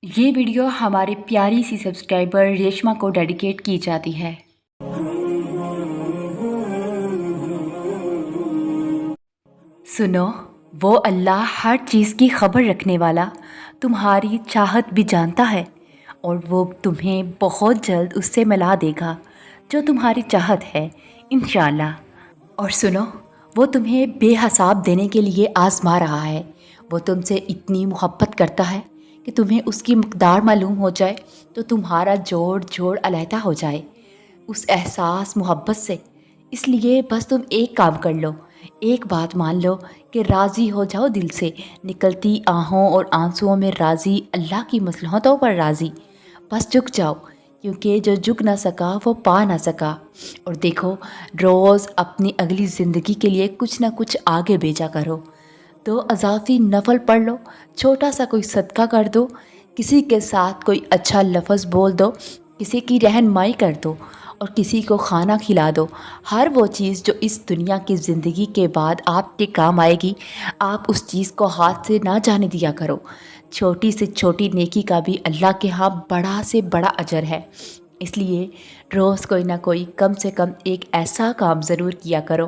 یہ ویڈیو ہماری پیاری سی سبسکرائبر ریشما کو ڈیڈیکیٹ کی جاتی ہے۔ سنو، وہ اللہ ہر چیز کی خبر رکھنے والا تمہاری چاہت بھی جانتا ہے، اور وہ تمہیں بہت جلد اس سے ملا دے گا جو تمہاری چاہت ہے انشاءاللہ۔ اور سنو، وہ تمہیں بے حساب دینے کے لیے آزما رہا ہے۔ وہ تم سے اتنی محبت کرتا ہے کہ تمہیں اس کی مقدار معلوم ہو جائے تو تمہارا جوڑ جوڑ علیحدہ ہو جائے اس احساس محبت سے۔ اس لیے بس تم ایک کام کر لو، ایک بات مان لو کہ راضی ہو جاؤ دل سے، نکلتی آہوں اور آنسوؤں میں راضی، اللہ کی مصلحتوں پر راضی۔ بس جھک جاؤ، کیونکہ جو جھک نہ سکا وہ پا نہ سکا۔ اور دیکھو، روز اپنی اگلی زندگی کے لیے کچھ نہ کچھ آگے بھیجا کرو۔ تو اضافی نفل پڑھ لو، چھوٹا سا کوئی صدقہ کر دو، کسی کے ساتھ کوئی اچھا لفظ بول دو، کسی کی رہنمائی کر دو، اور کسی کو کھانا کھلا دو۔ ہر وہ چیز جو اس دنیا کی زندگی کے بعد آپ کے کام آئے گی، آپ اس چیز کو ہاتھ سے نہ جانے دیا کرو۔ چھوٹی سے چھوٹی نیکی کا بھی اللہ کے ہاں بڑا سے بڑا اجر ہے۔ اس لیے روز کوئی نہ کوئی کم سے کم ایک ایسا کام ضرور کیا کرو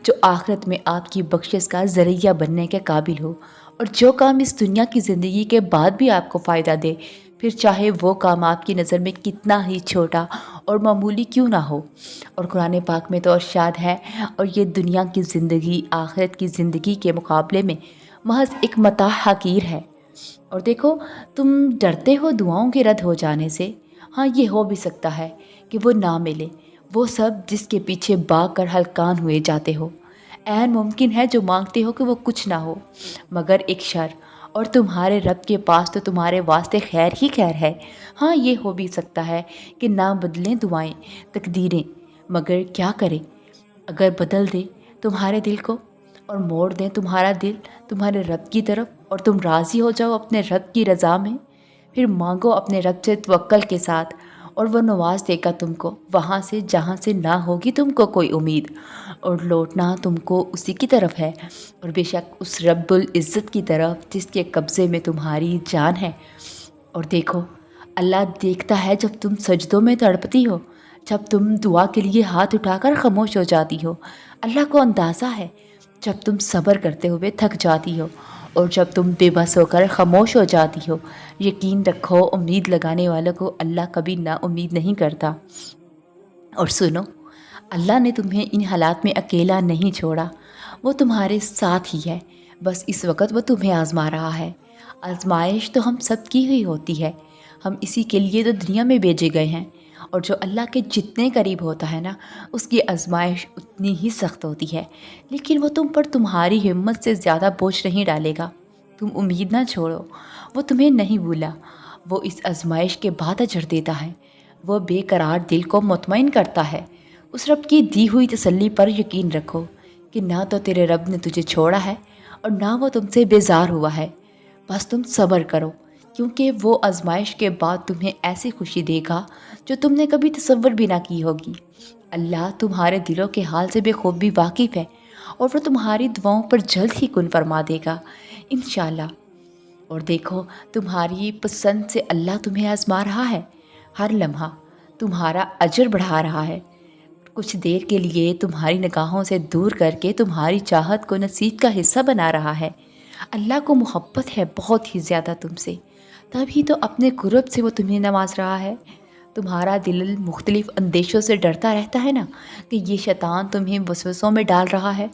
جو آخرت میں آپ کی بخشش کا ذریعہ بننے کے قابل ہو، اور جو کام اس دنیا کی زندگی کے بعد بھی آپ کو فائدہ دے، پھر چاہے وہ کام آپ کی نظر میں کتنا ہی چھوٹا اور معمولی کیوں نہ ہو۔ اور قرآن پاک میں تو ارشاد ہے، اور یہ دنیا کی زندگی آخرت کی زندگی کے مقابلے میں محض ایک متاع حقیر ہے۔ اور دیکھو، تم ڈرتے ہو دعاؤں کے رد ہو جانے سے۔ ہاں، یہ ہو بھی سکتا ہے کہ وہ نہ ملے، وہ سب جس کے پیچھے بھاگ کر ہلکان ہوئے جاتے ہو۔ عین ممکن ہے جو مانگتے ہو کہ وہ کچھ نہ ہو مگر ایک شر، اور تمہارے رب کے پاس تو تمہارے واسطے خیر ہی خیر ہے۔ ہاں، یہ ہو بھی سکتا ہے کہ نہ بدلیں دعائیں، تقدیریں، مگر کیا کریں اگر بدل دیں تمہارے دل کو اور موڑ دیں تمہارا دل تمہارے رب کی طرف، اور تم راضی ہو جاؤ اپنے رب کی رضا میں۔ پھر مانگو اپنے رب سے توکل کے ساتھ، اور وہ نواز دے گا تم کو وہاں سے جہاں سے نہ ہوگی تم کو کوئی امید، اور لوٹنا تم کو اسی کی طرف ہے، اور بے شک اس رب العزت کی طرف جس کے قبضے میں تمہاری جان ہے۔ اور دیکھو، اللہ دیکھتا ہے جب تم سجدوں میں تڑپتی ہو، جب تم دعا کے لیے ہاتھ اٹھا کر خاموش ہو جاتی ہو۔ اللہ کو اندازہ ہے جب تم صبر کرتے ہوئے تھک جاتی ہو، اور جب تم بے بس ہو کر خاموش ہو جاتی ہو۔ یقین رکھو، امید لگانے والوں کو اللہ کبھی نا امید نہیں کرتا۔ اور سنو، اللہ نے تمہیں ان حالات میں اکیلا نہیں چھوڑا، وہ تمہارے ساتھ ہی ہے۔ بس اس وقت وہ تمہیں آزما رہا ہے۔ آزمائش تو ہم سب کی ہوئی ہوتی ہے، ہم اسی کے لیے تو دنیا میں بھیجے گئے ہیں۔ اور جو اللہ کے جتنے قریب ہوتا ہے نا، اس کی آزمائش اتنی ہی سخت ہوتی ہے، لیکن وہ تم پر تمہاری ہمت سے زیادہ بوجھ نہیں ڈالے گا۔ تم امید نہ چھوڑو، وہ تمہیں نہیں بھولا، وہ اس آزمائش کے بعد اجر دیتا ہے۔ وہ بے قرار دل کو مطمئن کرتا ہے۔ اس رب کی دی ہوئی تسلی پر یقین رکھو کہ نہ تو تیرے رب نے تجھے چھوڑا ہے، اور نہ وہ تم سے بیزار ہوا ہے۔ بس تم صبر کرو، کیونکہ وہ آزمائش کے بعد تمہیں ایسی خوشی دے گا جو تم نے کبھی تصور بھی نہ کی ہوگی۔ اللہ تمہارے دلوں کے حال سے بے خوبی واقف ہے، اور وہ تمہاری دعاؤں پر جلد ہی کن فرما دے گا انشاءاللہ۔ اور دیکھو، تمہاری پسند سے اللہ تمہیں آزما رہا ہے، ہر لمحہ تمہارا اجر بڑھا رہا ہے، کچھ دیر کے لیے تمہاری نگاہوں سے دور کر کے تمہاری چاہت کو نصیب کا حصہ بنا رہا ہے۔ اللہ کو محبت ہے بہت ہی زیادہ تم سے، تبھی تو اپنے قرب سے وہ تمہیں نواز رہا ہے۔ تمہارا دل مختلف اندیشوں سے ڈرتا رہتا ہے نا، کہ یہ شیطان تمہیں وسوسوں میں ڈال رہا ہے۔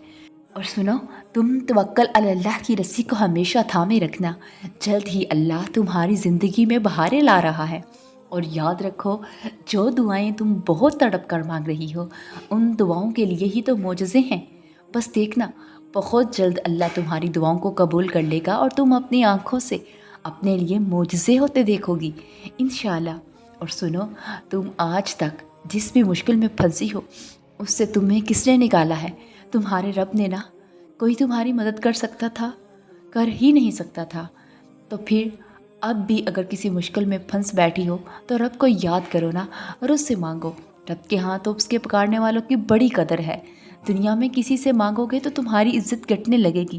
اور سنو، تم توکل علی اللہ کی رسی کو ہمیشہ تھامے رکھنا، جلد ہی اللہ تمہاری زندگی میں بہاریں لا رہا ہے۔ اور یاد رکھو، جو دعائیں تم بہت تڑپ کر مانگ رہی ہو، ان دعاؤں کے لیے ہی تو معجزے ہیں۔ بس دیکھنا، بہت جلد اللہ تمہاری دعاؤں کو قبول کر لے گا، اور تم اپنی آنکھوں سے اپنے لیے معجزے ہوتے دیکھو گی انشاءاللہ۔ اور سنو، تم آج تک جس بھی مشکل میں پھنسی ہو، اس سے تمہیں کس نے نکالا ہے؟ تمہارے رب نے نا۔ کوئی تمہاری مدد کر سکتا تھا؟ کر ہی نہیں سکتا تھا۔ تو پھر اب بھی اگر کسی مشکل میں پھنس بیٹھی ہو تو رب کو یاد کرو نا، اور اس سے مانگو۔ رب کے ہاں تو اس کے پکارنے والوں کی بڑی قدر ہے۔ دنیا میں کسی سے مانگو گے تو تمہاری عزت گھٹنے لگے گی،